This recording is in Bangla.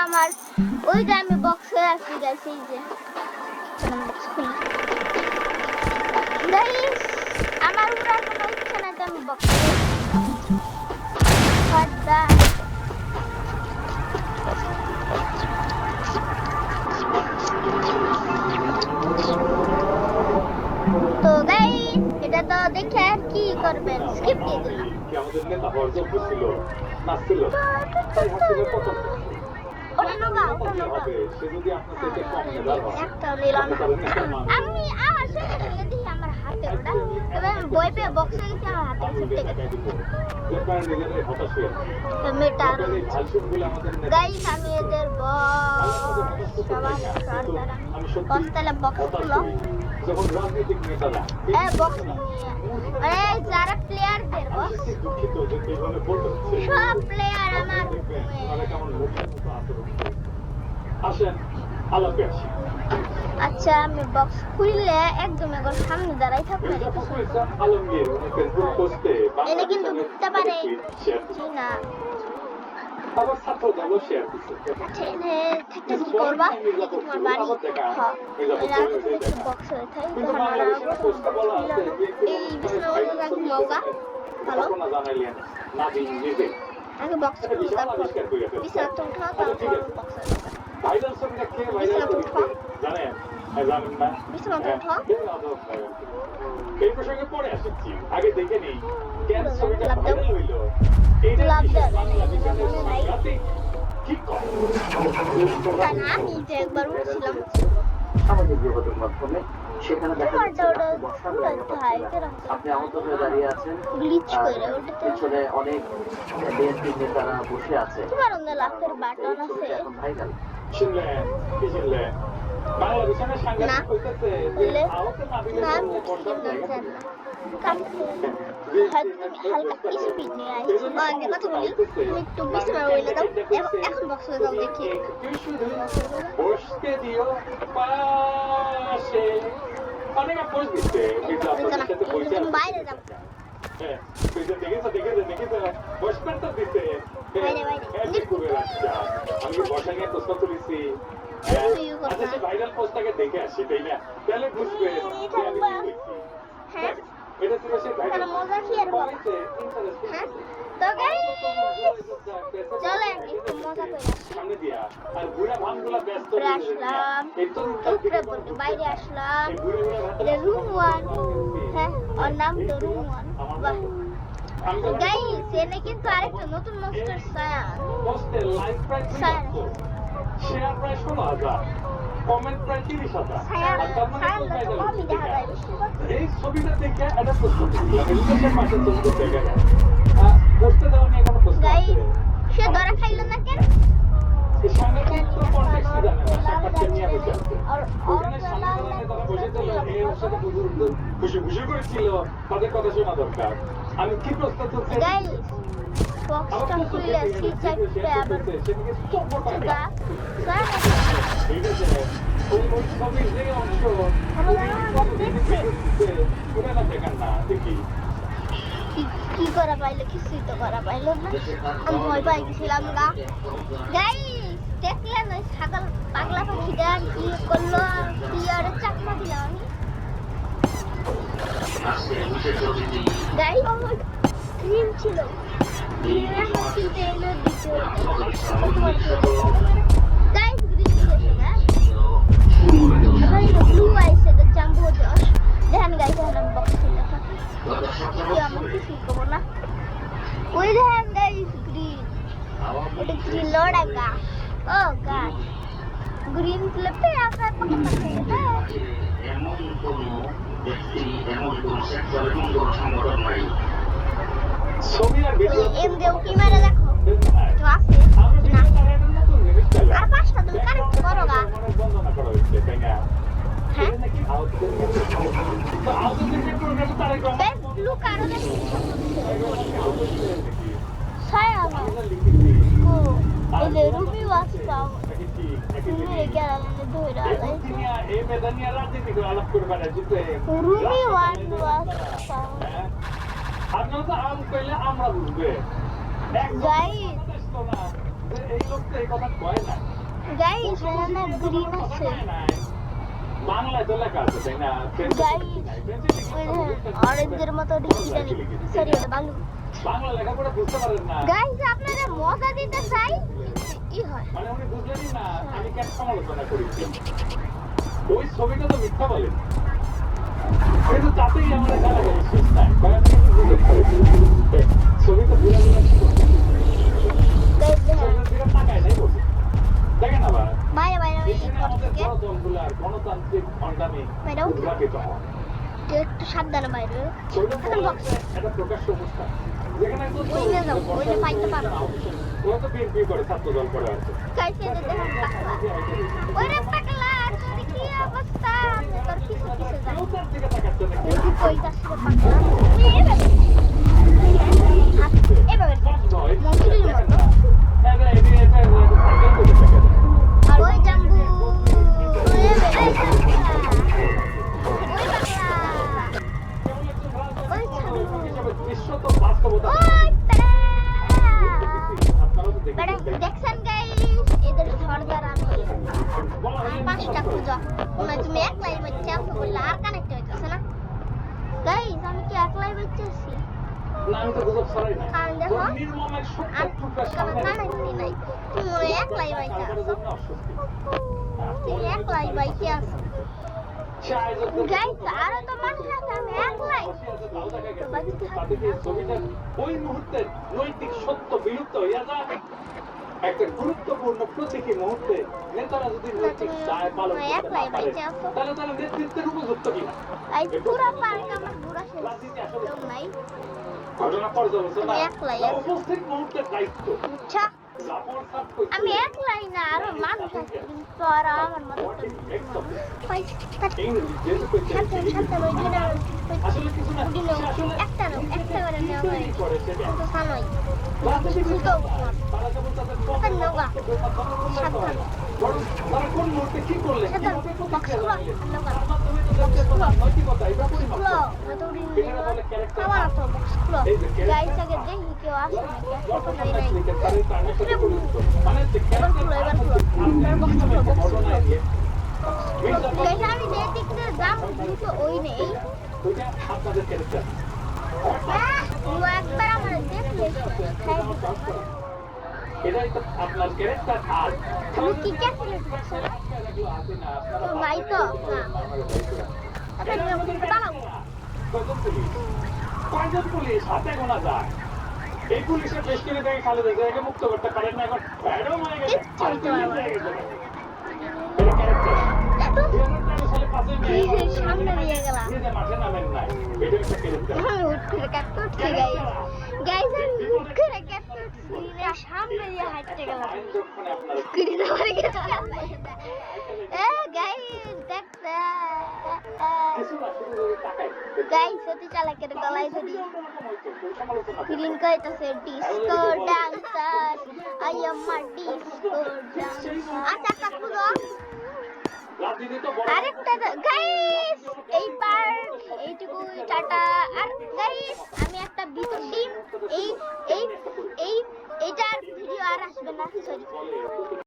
আমার ওই যে আমি বক্সে রাখি গাইস এই যে বক্স খুলি গাইস আমার উড়ার কোনো ইচ্ছা নাই তো আমি বক্সে ফাটা তো গাইস এটা তো দেখে আর কি করবেন স্কিপ দিয়ে দিলাম কি আমাদের নেতা হওয়ার যোগ্য ছিল নাছিল তাই হাসিলের পতন সে যদি আপনার থেকে কম মেধার হয় একটা নিলাম আমি আমার সাথে দেখি আমার হাতে ওটা তবে আমি বই পেয়ে বক্সে গেছি আমার হাতে ছুটে গেছে মেটার গাইস আমি এদের বক্স সবার সর্দার আমি বক্সটালে বক্স খুলো যখন রাজনৈতিক নেতারা বক্স নিয়ে আরে যারা প্লেয়ারদের বক্স দুঃখিত যে এইভাবে বলতে হচ্ছে সব প্লেয়ার আমার কেমন লোকের মতো আচরণ আসেন আলাপে আসি আচ্ছা আমি বক্স খুললে একদম এখন সামনে দাঁড়াই থাকবে আলমগীর ফেসবুক পোস্টে এটা কিন্তু ঢুকতে পারে জি না আবার ছাত্র দল শেয়ার দিচ্ছে ছেলে থেকে কি করবা তোমার বাড়ি হ্যাঁ এরা কিছু বক্স হয়ে থাকে তখন ওরা এই বিষ্ণু ঘুমাওগা হ্যালো আগে বক্স খুলতে বিছানা তো উঠাও তারপর বক্স ভাইরাল ছবিটা কে ভাইরাল করেছে জানেন জানেন না বিছানা তো উঠাও এই প্রসঙ্গে পরে আসছি আগে দেখে নেই কেন ছবিটা ভাইরাল হইলো এইটা বাংলা বিজ্ঞানের সাথে ঠিক কর না আমি যে একবার বলছিলাম সামাজিক যোগাযোগ মাধ্যমে সেখানে দেখা যাচ্ছে আপনি আহত হয়ে দাঁড়িয়ে আছেন গ্লিচ করে ওটা পেছনে অনেক বিএনপি নেতারা বসে আছে তোমার অন্য লাখের বাটন আছে এখন ভাইরাল শুনলেন কি শুনলেন বাংলা বিজ্ঞানের সাংঘাতিক হইতেছে যে আহত না আমি হালকা স্পিড নিয়ে আসছি আগে কথা বলি তুমি একটু বিছানা রইলে দাও এখন বক্সে দাও দেখি বসতে দিও পাশে অনেক পোস্ট দিচ্ছে বিছানা তুমি বাইরে যাও আমি বসা নিয়ে প্রশ্ন তুলেছি ভাইরাল পোস্টটাকে দেখে আসি তাই না তাহলে বুঝবে হ্যাঁ এটা ছিল সে এখানে মজা কি আর বলো হ্যাঁ তো গাইস চলেন একটু মজা করে আসি সামনে দিয়া আর বুড়া ভামগুলা ব্যস্ত আসলাম উপরে বলতে বাইরে আসলাম এটা রুম 1 হ্যাঁ ওর নাম তো রুম 1 বাহ গাইস এনে কিন্তু আরেকটা নতুন মনস্টার সায়ান পোস্টে লাইক প্রায় শেয়ার প্রায় 16,000 কমেন্ট প্রায় 30,000 সায়ান কমই দেখা যায় এই ছবিটা দেখে একটা প্রশ্ন করলাম এলিগেশন পাশে ছবিটা দেখে না পোস্টে দেওয়া নিয়ে কোনো প্রশ্ন আছে সে ধরা খাইলো না কেন এই সাংঘাতিক তো কনটেক্সট জানে না সাংঘাতিক নিয়ে বসে আছে ওখানে সাংঘাতিক তারা বসে ছিল এই অবস্থাতে খুশি খুশি করেছিল তাদের কথা শোনা দরকার আমি কি প্রশ্ন করছি গাইস বক্সটা খুলে সি চাইতে আবার চুকা ঠিক আছে ওই ছবির যে অংশ ওটা না দেখান না দেখি কি করা পাইলো কিছুই তো করা পাইলো না আমি ভয় পাই গেছিলাম গা গাইস দেখলেন ওই ছাগল পাগলা পাখিটা কি করলো কি আরে চাকমা দিলাম গাইস ক্রিম ছিল ক্রিমের হাসিতে এলো দিতে গাইস গ্রিন দিয়েছে না আবার এটা ব্লু আইছে এটা জাম্বো জশ দেখেন গাইস এখন বক্স খুলে থাকে আমার কিছু করবো না ওই দেখেন গাইস গ্রিন এটা গ্রিন লোড়া গা ও গাছ গ্রিন ক্লিপে আপনার পাশে এমন কোন ব্যক্তি এমন কোন সেক্টর এমন কোন সংগঠন নাই ছবি আর ভিডিও এম দেও কি মারা দেখো তো আছে না আর পাঁচটা তুমি কানেক্ট করো গা বন্দনা করা হচ্ছে তাই না হ্যাঁ তো আউটডোর প্রোগ্রাম তার ব্লু কারণে সায়ান ও ওই যে রুবি ওয়াসটা তুমি গেলানে ধরে আলাইছো এই মেদানিয়া রাজনীতি করে আলাপ করবে না জিতে রুবি ওয়াসটা আপনারা তো আম কইলে আমরা বুঝবে গাইস এই লোক তো এই কথা কয় না গাইস এখানে গ্রিন আছে বাংলায় তো লেখা আছে তাই না? অরেঞ্জের মতো ডিজাইন সরি এটা বাংলা বাংলা লেখাপড়া বুঝতে পারেন না গাইস আপনারা মজা দিতে চাই ই হয় মানে উনি বুঝলেনই না আমি কেন সমালোচনা করেছি ওই ছবিটা তো মিথ্যা বলেন কিন্তু তাতেই আমরা জানা গেল সুস্থায় ছবিটা ঘুরে ঘুরে টাকায় নাই বসে দেখেন আবার বাইরে বাইরে এখানে আমাদের বড় দলগুলার গণতান্ত্রিক সংগ্রামে উদ্ঘাটিত হয় একটু সাবধানে বাইরে এটা প্রকাশ্য অনুষ্ঠান যেখানে ওইনে যাও ওইনে পাইতে পারো ওরা তো বিএনপি করে ছাত্র দল করে আছে কাইছে যে দেখেন পাকলা ওরে পাকলা তোর কি অবস্থা তোর কিছু কিছু জানি তার দিকে তাকাচ্ছে না তুই কইতাছ রে পাকলা এভাবে মন্ত্রীর মতো আর ওই জাম্বু ওরে বেড়াইছে ওই ছাড়ু বিশ্ব তো বাস্তবতা দেখছেন গাইস এদের সর্দার আমি পাঁচটা খুঁজো তুমি একলাই বাচ্চা আছো বললে আর কানেক্ট হইতেছে না গাইস আমি কি একলাই বাচ্চা আছি না আমি তো বুঝতে পারি না কারণ দেখো নির্মম এক সত্য আমি টুকরা কোনো সামনে কানেক্টই নাই তুমি একলাই বাচ্চা আছো তুমি একলাই বাচ্চা আছো গাইস আরো তো মানুষ আছে আমি একলাই ওই মুহূর্তে নৈতিক সত্য বিলুপ্ত হইয়া যায় একটা গুরুত্বপূর্ণ প্রতীকী মুহূর্তে নেতারা যদি নৈতিক দায় পালন করতে না পারে তাহলে তারা নেতৃত্বের উপযুক্ত কিনা এই পুরো পার্ক আমার ঘোরা শেষ কেউ নাই ঘটনা পর্যালোচনা আমি একলাই আছি। উপস্থিত মুহূর্তের দায়িত্ব আচ্ছা আমি একলাই না আরো মানুষ আছে কিন্তু আর আমার মতো আসলে কিছু না একটা করে নেওয়া হয় কিন্তু সানই তারা যেমন তাদের নৌকা সাবধান তারা কোন মুহূর্তে কি করলে সাবধান বক্স খুলো নৌকা নৈতিকতা এটা পরিমাপ খুলো এখানে বলে খাওয়া তো বক্স খুলো গাইস আগে দেখি কেউ আসে নাকি একটা তো নাই নাই এবার খুলো এবার বক্স খুলো বক্স খুলো গাইস আমি যে দিক দিয়ে যাব কিন্তু ওই নেই আপনাদের ক্যারেক্টার ও একবার আমার দেখলে খাই দিতে এটাই তো আপনার ক্যারেক্টার আর তুমি কি ক্যাসেট দিচ্ছ তোর ভাই তো না আচ্ছা দাঁড়াও কয়জন পুলিশ হাতে গোনা যায় এই পুলিশের বেশ কিনে দেখে খালেদা জিয়াকে মুক্ত করতে পারেন না এখন ম্যাডাম হয়ে গেছে কিচ্ছু হইতে পারবে না। এটা ক্যারেক্টার 2013 সালে 5 মে সামনে দিয়ে গেলাম নিজে মাঠে নামেন নাই এটা একটা ক্যারেক্টার আমি হুট করে কাটতে উঠছি গাইস গাইস আমি হুট করে কাটতে উঠছি না সামনে দিয়ে হাঁটতে গেলাম যখন আপনার স্ক্রিনে ধরে গেছে গাইস দেখতে কিছু না শুধু যদি তাকাই গাইস সত্যি চালাকের গলায় ধরি গ্রিন কইতাছে disco dancer I am a disco dancer আচ্ছা কাকুরো রাজনীতি তো বড় আরেকটা গাইস এইবার এইটুকুই টাটা আর গাইস আমি একটা ভিডিও এই এই এই এইটার ভিডিও আর আসবে না সরি